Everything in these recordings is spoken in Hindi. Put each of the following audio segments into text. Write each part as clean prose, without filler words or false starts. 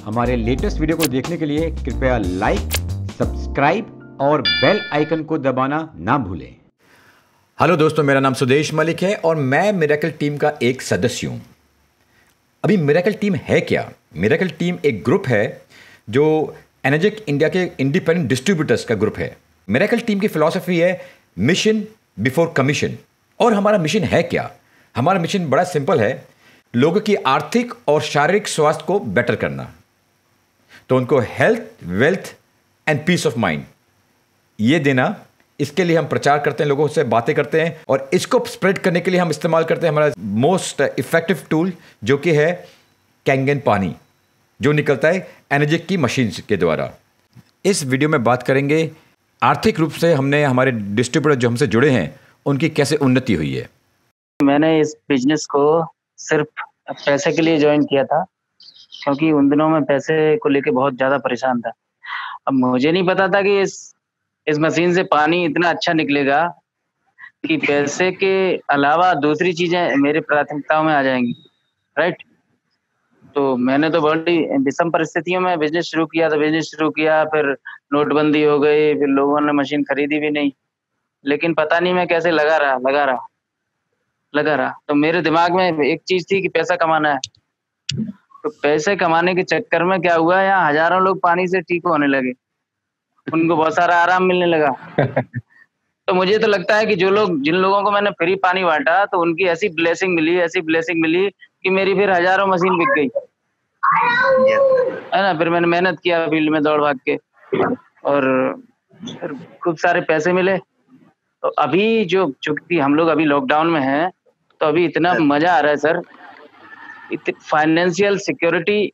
हमारे लेटेस्ट वीडियो को देखने के लिए कृपया लाइक, सब्सक्राइब और बेल आइकन को दबाना ना भूलें। हेलो दोस्तों, मेरा नाम सुदेश मलिक है और मैं मिरेकल टीम का एक सदस्य हूं। अभी मिरेकल टीम है क्या? मिरेकल टीम एक ग्रुप है जो एनर्जिक इंडिया के इंडिपेंडेंट डिस्ट्रीब्यूटर्स का ग्रुप है। मिरेकल टीम की फिलॉसफी है मिशन बिफोर कमीशन। और हमारा मिशन है क्या? हमारा मिशन बड़ा सिंपल है, लोगों की आर्थिक और शारीरिक स्वास्थ्य को बेटर करना। तो उनको health, wealth and peace of mind ये देना। इसके लिए हम प्रचार करते हैं, लोगों से बातें करते हैं और इसको स्प्रेड करने के लिए हम इस्तेमाल करते हैं हमारा मोस्ट इफेक्टिव टूल, जो कि है कैंगन पानी, जो निकलता है एनर्जिक की मशीन के द्वारा। इस वीडियो में बात करेंगे आर्थिक रूप से हमने हमारे डिस्ट्रीब्यूटर जो हमसे जुड़े हैं उनकी कैसे उन्नति हुई है। मैंने इस बिजनेस को सिर्फ पैसे के लिए ज्वाइन किया था, क्योंकि उन दिनों में पैसे को लेके बहुत ज़्यादा परेशान था। अब मुझे नहीं पता था कि इस मशीन से पानी इतना अच्छा निकलेगा कि पैसे के अलावा दूसरी चीज़ें मेरी प्राथमिकताओं में आ जाएंगी, राइट। तो मैंने तो बड़ी विषम परिस्थितियों में बिजनेस शुरू किया। फिर नोटबंदी हो गई, फिर लोगों ने मशीन खरीदी भी नहीं, लेकिन पता नहीं मैं कैसे लगा रहा। तो मेरे दिमाग में एक चीज़ थी कि पैसा कमाना है। तो पैसे कमाने के चक्कर में क्या हुआ, यहाँ हजारों लोग पानी से ठीक होने लगे, उनको बहुत सारा आराम मिलने लगा। तो मुझे तो लगता है कि जिन लोगों को मैंने फ्री पानी बांटा, तो उनकी ऐसी ब्लेसिंग मिली कि मेरी फिर हजारों मशीन बिक गई, है ना। फिर मैंने मेहनत किया फील्ड में दौड़ भाग के, और फिर खूब सारे पैसे मिले। तो अभी चूंकि हम लोग अभी लॉकडाउन में हैं, तो अभी इतना मजा आ रहा है सर। फाइनेंशियल सिक्योरिटी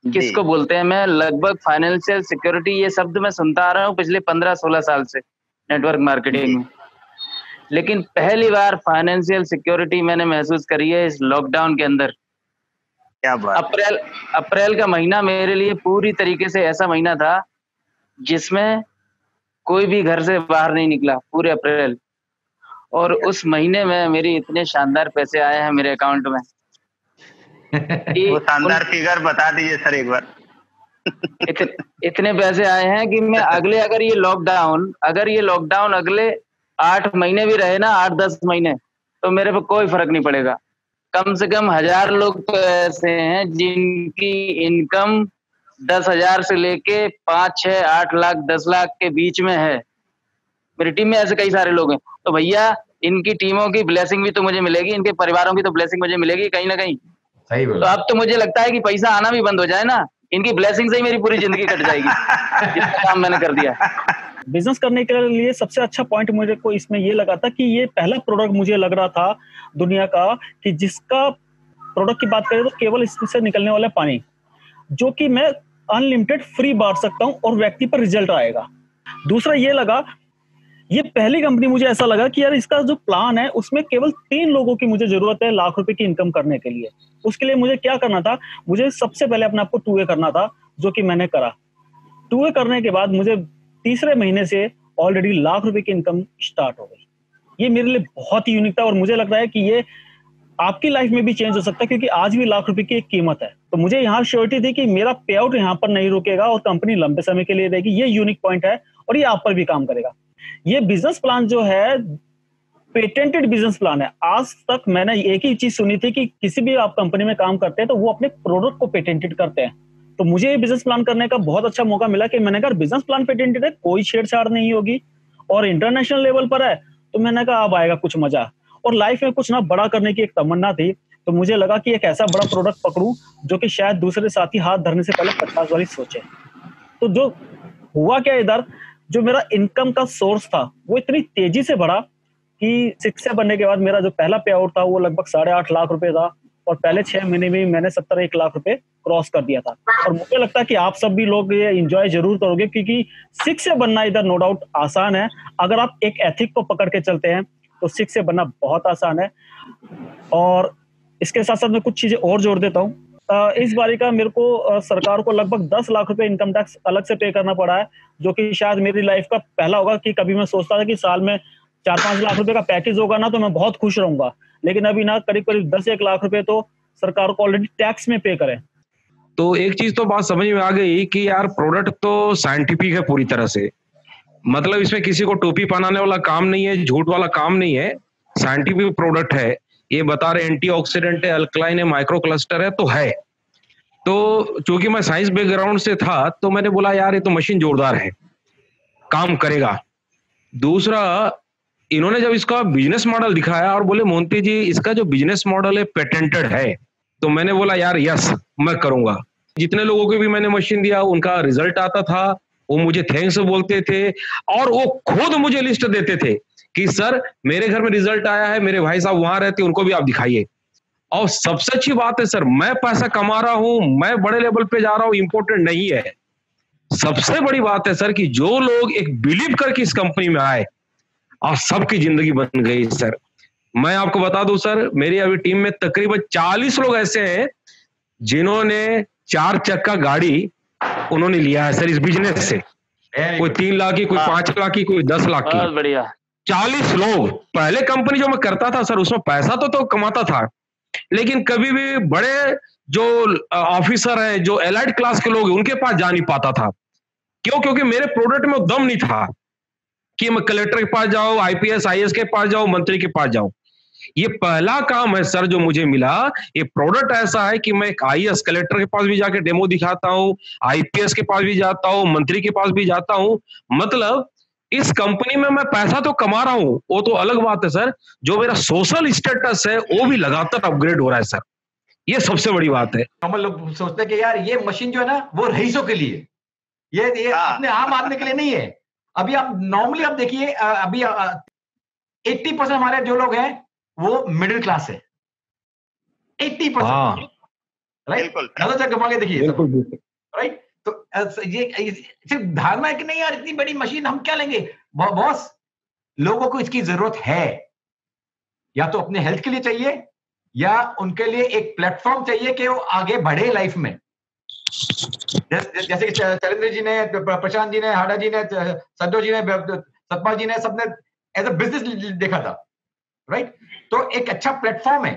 किसको बोलते हैं? मैं लगभग फाइनेंशियल सिक्योरिटी ये शब्द मैं सुनता आ रहा हूँ पिछले 15-16 साल से नेटवर्क मार्केटिंग में, लेकिन पहली बार फाइनेंशियल सिक्योरिटी मैंने महसूस करी है इस लॉकडाउन के अंदर। क्या बात। अप्रैल का महीना मेरे लिए पूरी तरीके से ऐसा महीना था जिसमें कोई भी घर से बाहर नहीं निकला, पूरे अप्रैल। और उस महीने में मेरी इतने शानदार पैसे आए हैं मेरे अकाउंट में। वो शानदार फिगर बता दीजिए सर एक बार। इतने पैसे आए हैं कि मैं अगर ये लॉकडाउन अगले 8 महीने भी रहे ना, 8-10 महीने, तो मेरे पे कोई फर्क नहीं पड़ेगा। कम से कम 1000 लोग तो ऐसे हैं जिनकी इनकम 10,000 से लेके 5-6-8 लाख 10 लाख के बीच में है। मेरी टीम में ऐसे कई सारे लोग हैं। तो भैया, इनकी टीमों की ब्लेसिंग भी तो मुझे मिलेगी, इनके परिवारों की तो ब्लेसिंग मुझे मिलेगी कहीं ना कहीं। सही बोला। तो अब तो मुझे लगता है कि पैसा आना भी बंद हो जाए ना, इनकी ब्लेसिंग से ही मेरी पूरी जिंदगी कट जाएगी। जितना काम मैंने कर दिया। बिजनेस करने के लिए सबसे अच्छा पॉइंट मुझे को इसमें ये लगा था कि ये पहला प्रोडक्ट मुझे लग रहा था दुनिया का कि जिसका प्रोडक्ट की बात करें तो केवल इससे निकलने वाला पानी, जो कि मैं अनलिमिटेड फ्री बांट सकता हूं और व्यक्ति पर रिजल्ट आएगा। दूसरा ये लगा, ये पहली कंपनी मुझे ऐसा लगा कि यार इसका जो प्लान है उसमें केवल 3 लोगों की मुझे जरूरत है लाख रुपए की इनकम करने के लिए। उसके लिए मुझे क्या करना था? मुझे सबसे पहले अपने आप को 2A करना था, जो कि मैंने करा। 2A करने के बाद मुझे तीसरे महीने से ऑलरेडी लाख रुपए की इनकम स्टार्ट हो गई। ये मेरे लिए बहुत ही यूनिक था और मुझे लग रहा है कि ये आपकी लाइफ में भी चेंज हो सकता है, क्योंकि आज भी लाख रुपए की एक कीमत है। तो मुझे यहाँ श्योरिटी थी कि मेरा पे आउट यहाँ पर नहीं रुकेगा और कंपनी लंबे समय के लिए रहेगी। ये यूनिक पॉइंट है और ये आप पर भी काम करेगा। ये बिजनेस प्लान जो है पेटेंटेड बिजनेस प्लान है। आज तक मैंने एक ही चीज सुनी थी कि किसी भी आप कंपनी में काम करते हैं तो वो अपने प्रोडक्ट को पेटेंटेड करते हैं। तो मुझे ये बिजनेस प्लान करने का बहुत अच्छा मौका मिला कि मैंने कहा बिजनेस प्लान पेटेंटेड है, कोई छेड़छाड़ नहीं होगी और इंटरनेशनल लेवल पर है। तो मैंने कहा अब आएगा कुछ मजा। और लाइफ में कुछ ना बड़ा करने की एक तमन्ना थी, तो मुझे लगा कि एक ऐसा बड़ा प्रोडक्ट पकड़ूं जो कि शायद दूसरे साथी हाथ धरने से पहले 50 बारी सोचे। तो जो हुआ क्या, इधर जो मेरा इनकम का सोर्स था वो इतनी तेजी से बढ़ा कि 6 बनने के बाद मेरा जो पहला पे आउट था वो लगभग 8.5 लाख रुपए था और पहले 6 महीने में मैंने 70-1 लाख रुपए क्रॉस कर दिया था। और मुझे लगता है कि आप सब भी लोग ये एंजॉय जरूर करोगे, क्योंकि 6 से बनना इधर नो डाउट आसान है। अगर आप एक एथिक को पकड़ के चलते हैं तो 6 से बनना बहुत आसान है। और इसके साथ साथ मैं कुछ चीजें और जोड़ देता हूँ। इस बारी का मेरे को सरकार को लगभग 10 लाख रुपए इनकम टैक्स अलग से पे करना पड़ा है, जो कि शायद मेरी लाइफ का पहला होगा। कि कभी मैं सोचता था कि साल में 4-5 लाख रुपए का पैकेज होगा ना तो मैं बहुत खुश रहूंगा, लेकिन अभी ना करीब 10-1 लाख रुपए तो सरकार को ऑलरेडी टैक्स में पे करें। तो एक चीज तो बात समझ में आ गई कि यार प्रोडक्ट तो साइंटिफिक है पूरी तरह से, मतलब इसमें किसी को टोपी पहनाने वाला काम नहीं है, झूठ वाला काम नहीं है, साइंटिफिक प्रोडक्ट है। ये बता रहे एंटीऑक्सीडेंट है, अल्कलाइन है, माइक्रो क्लस्टर है, तो है। तो चूंकि मैं साइंस बैकग्राउंड से था तो मैंने बोला यार ये तो मशीन जोरदार है, काम करेगा। दूसरा, इन्होंने जब इसका बिजनेस मॉडल दिखाया और बोले मोंटी जी इसका जो बिजनेस मॉडल है पेटेंटेड है, तो मैंने बोला यार यस मैं करूंगा। जितने लोगों को भी मैंने मशीन दिया उनका रिजल्ट आता था, वो मुझे थैंक्स बोलते थे और वो खुद मुझे लिस्ट देते थे कि सर मेरे घर में रिजल्ट आया है, मेरे भाई साहब वहां रहते उनको भी आप दिखाइए। और सबसे अच्छी बात है सर, मैं पैसा कमा रहा हूं, मैं बड़े लेवल पे जा रहा हूं, इंपॉर्टेंट नहीं है। सबसे बड़ी बात है सर कि जो लोग एक बिलीव करके इस कंपनी में आए और सबकी जिंदगी बन गई सर। मैं आपको बता दूं सर, मेरी अभी टीम में तकरीबन 40 लोग ऐसे हैं जिन्होंने 4 चक्का गाड़ी उन्होंने लिया है सर इस बिजनेस से। कोई 3 लाख की, कोई 5 लाख की, कोई 10 लाख की। बहुत बढ़िया। 40 लोग। पहले कंपनी जो मैं करता था सर उसमें पैसा तो कमाता था, लेकिन कभी भी बड़े जो ऑफिसर हैं, जो एलाइड क्लास के लोग हैं, उनके पास जा नहीं पाता था। क्यों? क्योंकि मेरे प्रोडक्ट में दम नहीं था कि मैं कलेक्टर के पास जाऊं, आईपीएस आईएएस के पास जाऊं, मंत्री के पास जाऊं। ये पहला काम है सर जो मुझे मिला। ये प्रोडक्ट ऐसा है कि मैं एक आईएएस कलेक्टर के पास भी जाके डेमो दिखाता हूं, आईपीएस के पास भी जाता हूं, मंत्री के पास भी जाता हूं। मतलब इस कंपनी में मैं पैसा तो कमा रहा हूं, वो तो अलग बात है सर, जो मेरा सोशल स्टेटस है वो भी लगातार अपग्रेड हो रहा है सर। ये सबसे बड़ी बात है। नॉर्मल लोग सोचते हैं कि यार ये मशीन जो है ना वो रईसों के लिए, ये अपने आम आदमी के लिए नहीं है। अभी आप नॉर्मली आप देखिए, अभी 80% हमारे जो लोग हैं वो मिडिल क्लास है। 80%, राइट? नजर से घुमा के देखिए, राइट? तो ये सिर्फ धारणा है कि नहीं यार इतनी बड़ी मशीन हम क्या लेंगे। बॉस, लोगों को इसकी जरूरत है, या तो अपने हेल्थ के लिए चाहिए या उनके लिए एक प्लेटफॉर्म चाहिए कि वो आगे बढ़े लाइफ में। जैसे कि चैलेंद्र जी ने, प्रशांत जी ने, हाडा जी ने, संजय जी ने, सतपाल जी ने, सबने एज अ बिजनेस देखा था, राइट? तो एक अच्छा प्लेटफॉर्म है,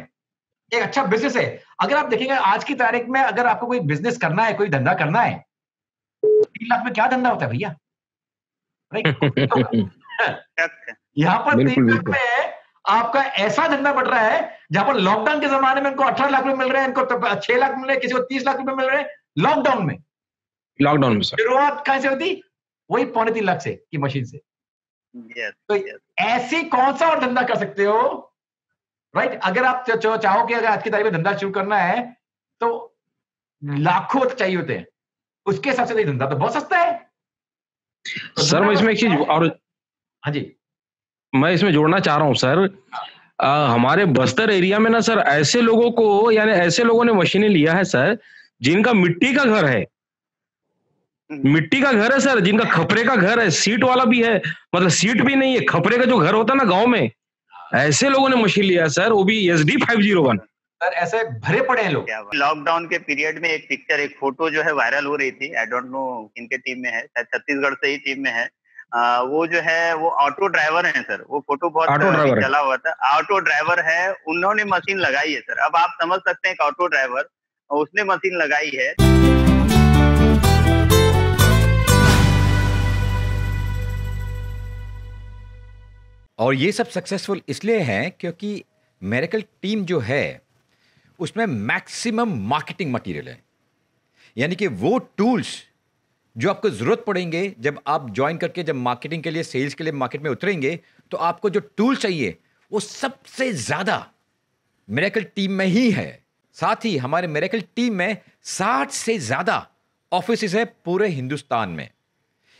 एक अच्छा बिजनेस है। अगर आप देखेंगे आज की तारीख में, अगर आपको कोई बिजनेस करना है, कोई धंधा करना है, 3 लाख में क्या धंधा होता है भैया, राइट? यहाँ पर 3 लाख में आपका ऐसा धंधा बढ़ रहा है जहां पर लॉकडाउन के जमाने में इनको 18 लाख रुपए मिल रहे हैं, इनको 6 लाख मिल रहे हैं, किसी को 30 लाख रुपए मिल रहे हैं लॉकडाउन में। शुरुआत कहां से होती? वही 3.25 लाख से की मशीन से। तो ऐसे कौन सा और धंधा कर सकते हो, राइट? अगर आप चाहो कि अगर आज की तारीख में धंधा शुरू करना है तो लाखों चाहिए होते हैं, उसके हिसाब से धंधा तो बहुत सस्ता है। तो सर मैं इसमें एक चीज और, हाँ जी, मैं इसमें जोड़ना चाह रहा हूं सर। हमारे बस्तर एरिया में ना सर ऐसे लोगों को, यानी ऐसे लोगों ने मशीनें लिया है सर जिनका मिट्टी का घर है, मिट्टी का घर है सर, जिनका खपरे का घर है, सीट वाला भी है, मतलब सीट भी नहीं है, खपरे का जो घर होता है ना गांव में, ऐसे लोगों ने मशीन लिया है सर, वो भी SD 501। सर ऐसे भरे पड़े हैं लोग। लॉकडाउन के पीरियड में एक पिक्चर, एक फोटो जो है वायरल हो रही थी, आई डोंट नो किनके टीम में है, शायद छत्तीसगढ़ से ही टीम में है। वो जो है वो ऑटो ड्राइवर है सर, वो फोटो बहुत चला हुआ था, ऑटो ड्राइवर है, उन्होंने मशीन लगाई है सर। अब आप समझ सकते हैं कि ऑटो ड्राइवर, उसने मशीन लगाई है। और ये सब सक्सेसफुल इसलिए है क्योंकि मिरेकल टीम जो है उसमें मैक्सिमम मार्केटिंग मटेरियल है, यानी कि वो टूल्स जो आपको ज़रूरत पड़ेंगे जब आप ज्वाइन करके, जब मार्केटिंग के लिए, सेल्स के लिए मार्केट में उतरेंगे, तो आपको जो टूल चाहिए वो सबसे ज़्यादा मिरेकल टीम में ही है। साथ ही हमारे मिरेकल टीम में 60 से ज़्यादा ऑफिसेज है पूरे हिंदुस्तान में।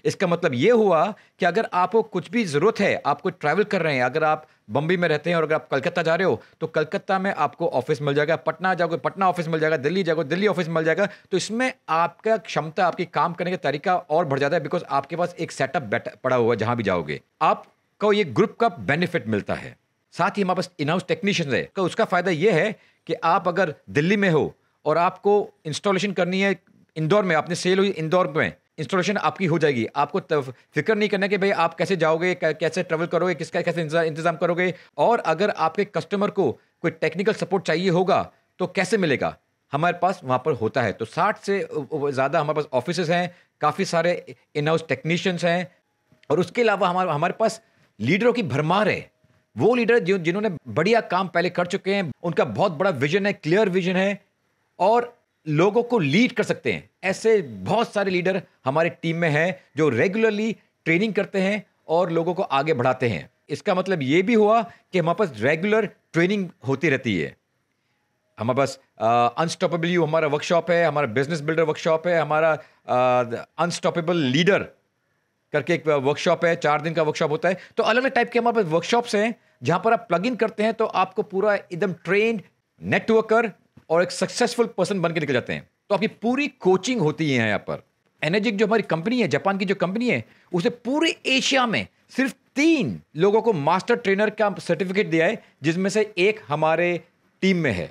इसका मतलब यह हुआ कि अगर आपको कुछ भी ज़रूरत है, आपको ट्रैवल कर रहे हैं, अगर आप बम्बई में रहते हैं और अगर आप कलकत्ता जा रहे हो तो कलकत्ता में आपको ऑफिस मिल जाएगा, पटना जाओगे पटना ऑफिस मिल जाएगा, दिल्ली जाओगे दिल्ली ऑफिस मिल जाएगा। तो इसमें आपका क्षमता, आपकी काम करने का तरीका और बढ़ जाता है, बिकॉज आपके पास एक सेटअप पड़ा हुआ है। जहां भी जाओगे आपको ये ग्रुप का बेनिफिट मिलता है। साथ ही हमारे पास इन हाउस टेक्नीशियंस है, तो उसका फायदा यह है कि आप अगर दिल्ली में हो और आपको इंस्टॉलेशन करनी है इंदौर में, आपने सेल हुई इंदौर में, इंस्टॉलेशन आपकी हो जाएगी। आपको फिक्र नहीं करना कि भाई आप कैसे जाओगे, कैसे ट्रैवल करोगे, किसका कैसे इंतजाम करोगे। और अगर आपके कस्टमर को कोई टेक्निकल सपोर्ट चाहिए होगा तो कैसे मिलेगा, हमारे पास वहाँ पर होता है। तो 60 से ज़्यादा हमारे पास ऑफिसेज हैं, काफ़ी सारे इन हाउस टेक्नीशियंस हैं, और उसके अलावा हमारे पास लीडरों की भरमार है। वो लीडर जिन्होंने बढ़िया काम पहले कर चुके हैं, उनका बहुत बड़ा विजन है, क्लियर विजन है, और लोगों को लीड कर सकते हैं। ऐसे बहुत सारे लीडर हमारी टीम में हैं जो रेगुलरली ट्रेनिंग करते हैं और लोगों को आगे बढ़ाते हैं। इसका मतलब ये भी हुआ कि हमारे पास रेगुलर ट्रेनिंग होती रहती है। हमारे पास अनस्टॉपेबल यू हमारा वर्कशॉप है, हमारा बिजनेस बिल्डर वर्कशॉप है, हमारा अनस्टॉपेबल लीडर करके एक वर्कशॉप है, 4 दिन का वर्कशॉप होता है। तो अलग अलग टाइप के हमारे पास वर्कशॉप्स हैं जहां पर आप प्लग इन करते हैं तो आपको पूरा एकदम ट्रेन्ड नेटवर्कर और एक सक्सेसफुल पर्सन बन के निकल जाते हैं। तो आपकी पूरी कोचिंग होती है यहाँ पर। एनर्जिक जो हमारी कंपनी है, जापान की जो कंपनी है, उसे पूरे एशिया में सिर्फ 3 लोगों को मास्टर ट्रेनर का सर्टिफिकेट दिया है, जिसमें से एक हमारे टीम में है।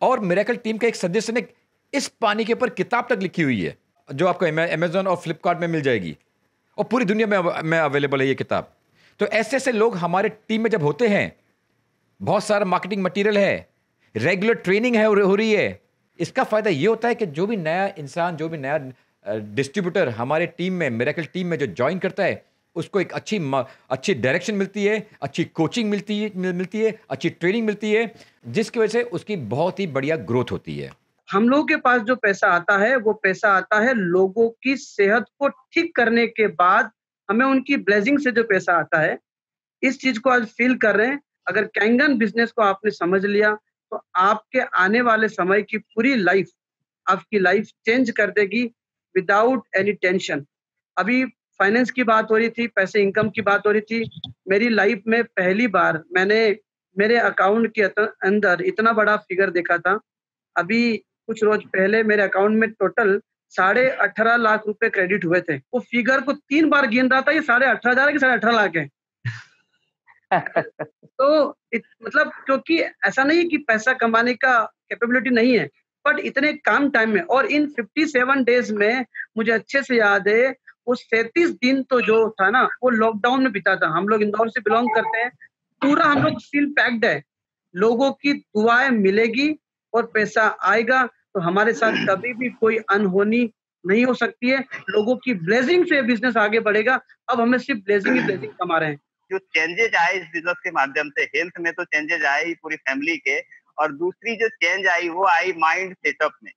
और मिरेकल टीम का एक सदस्य ने इस पानी के ऊपर किताब तक लिखी हुई है, जो आपको अमेजोन और फ्लिपकार्ट में मिल जाएगी, और पूरी दुनिया में अवेलेबल है ये किताब। तो ऐसे ऐसे लोग हमारे टीम में जब होते हैं, बहुत सारा मार्केटिंग मटेरियल है, रेगुलर ट्रेनिंग है हो रही है। इसका फायदा ये होता है कि जो भी नया इंसान, जो भी नया डिस्ट्रीब्यूटर हमारे टीम में, मिरेकल टीम में जो ज्वाइन करता है, उसको एक अच्छी डायरेक्शन मिलती है, अच्छी कोचिंग मिलती है, अच्छी ट्रेनिंग मिलती है, जिसकी वजह से उसकी बहुत ही बढ़िया ग्रोथ होती है। हम लोगों के पास जो पैसा आता है, वो पैसा आता है लोगों की सेहत को ठीक करने के बाद। हमें उनकी ब्लेसिंग से जो पैसा आता है, इस चीज को आज फील कर रहे हैं। अगर कैंगन बिजनेस को आपने समझ लिया तो आपके आने वाले समय की पूरी लाइफ, आपकी लाइफ चेंज कर देगी विदाउट एनी टेंशन। अभी फाइनेंस की बात हो रही थी, पैसे इनकम की बात हो रही थी। मेरी लाइफ में पहली बार मैंने मेरे अकाउंट के अंदर इतना बड़ा फिगर देखा था। अभी कुछ रोज पहले मेरे अकाउंट में टोटल 18.5 लाख रुपए क्रेडिट हुए थे। वो फिगर को 3 बार गिन रहा था, ये 18,500 कि 18.5 लाख है। तो मतलब क्योंकि ऐसा नहीं है कि पैसा कमाने का कैपेबिलिटी नहीं है, बट इतने कम टाइम में, और इन 57 डेज में मुझे अच्छे से याद है वो 37 दिन तो जो था ना, वो लॉकडाउन में बीता था। हम लोग इंदौर से बिलोंग करते हैं, पूरा हम लोग सील पैक्ड है। लोगों की दुआएं मिलेगी और पैसा आएगा, तो हमारे साथ कभी भी कोई अनहोनी नहीं हो सकती है। लोगों की ब्लेसिंग से बिजनेस आगे बढ़ेगा। अब हमें सिर्फ ब्लेसिंग ही ब्लेसिंग कमा रहे हैं। जो चेंजेज आए इस बिजनेस के माध्यम से, हेल्थ में तो चेंजेज आए ही पूरी फैमिली के, और दूसरी जो चेंज आई वो आई माइंड सेटअप में।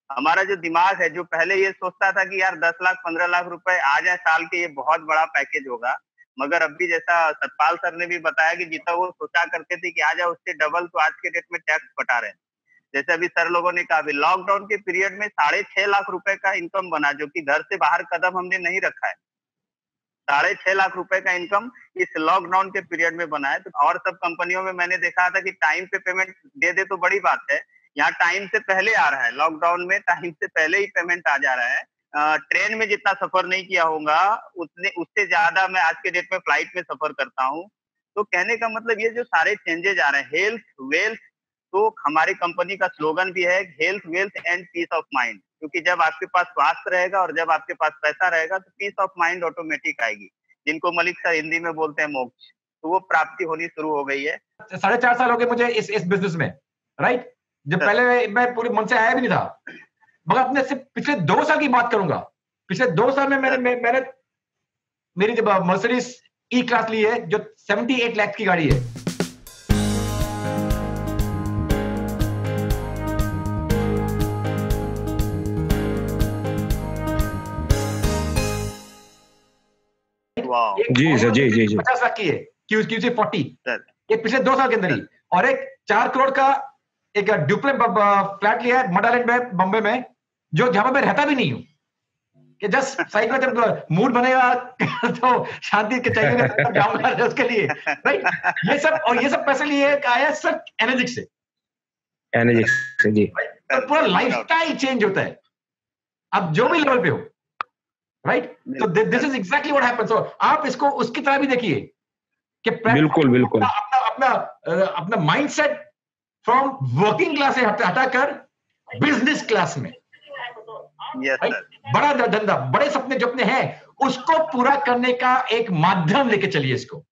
हमारा जो दिमाग है, जो पहले ये सोचता था कि यार 10 लाख 15 लाख रुपए आ जाए साल के, ये बहुत बड़ा पैकेज होगा, मगर अभी जैसा सतपाल सर ने भी बताया कि जितना वो सोचा करते थे कि आ जाए उससे डबल, तो आज के डेट में टैक्स बटा रहे हैं। जैसे अभी सर लोगों ने कहा, अभी लॉकडाउन के पीरियड में 6.5 लाख रुपए का इनकम बना, जो कि घर से बाहर कदम हमने नहीं रखा है। 6.5 लाख रुपए का इनकम इस लॉकडाउन के पीरियड में बना है। तो और सब कंपनियों में मैंने देखा था कि टाइम पे पेमेंट दे दे तो बड़ी बात है, यहाँ टाइम से पहले आ रहा है। लॉकडाउन में टाइम से पहले ही पेमेंट आ जा रहा है। ट्रेन में जितना सफर नहीं किया होगा उससे ज्यादा मैं आज के डेट में फ्लाइट में सफर करता हूँ। तो कहने का मतलब ये जो सारे चेंजेज आ रहे हैं, हेल्थ वेल्थ, तो हमारी कंपनी का स्लोगन भी है health wealth and peace of mind, क्योंकि जब आपके पास स्वास्थ्य रहेगा और जब आपके पास पैसा रहेगा तो पीस ऑफ माइंड ऑटोमेटिक आएगी, जिनको मलिक सर हिंदी में बोलते हैं मोक्ष। तो वो प्राप्ति होनी शुरू हो गई है। 4.5 साल हो गए मुझे इस बिजनेस में, राइट। जब पहले मैं पूरे मन से आया भी नहीं था, मगर अपने से पिछले 2 साल की बात करूंगा। पिछले 2 साल में मैंने मेरी जब मर्सिडीज ई क्लास ली है, जो 78 लाख की गाड़ी है। जी सर, जी जी जी 50 लाख की है, QC 40, ये पिछले 2 साल के अंदर ही। और एक 4 करोड़ का एक ड्यूप्लेक्स फ्लैट लिया है मडालैंड में, बॉम्बे में, जो जहां मैं रहता भी नहीं हूँ, कि जस्ट साइड में जब मूड बनेगा तो शांति के चाहिए जाऊंगा उसके लिए, राइट। ये सब पैसे लिए आया सर एनर्जिक से जी। तो पूरा लाइफस्टाइल चेंज होता है अब जो भी लेवल पे हो, राइट। तो this is exactly what happens. So आप इसको उसकी तरह भी देखिए कि बिल्कुल बिल्कुल अपना माइंडसेट फ्रॉम वर्किंग क्लास से हटाकर बिजनेस क्लास में, बड़ा धंधा, बड़े सपने जो अपने हैं उसको पूरा करने का एक माध्यम लेके चलिए इसको।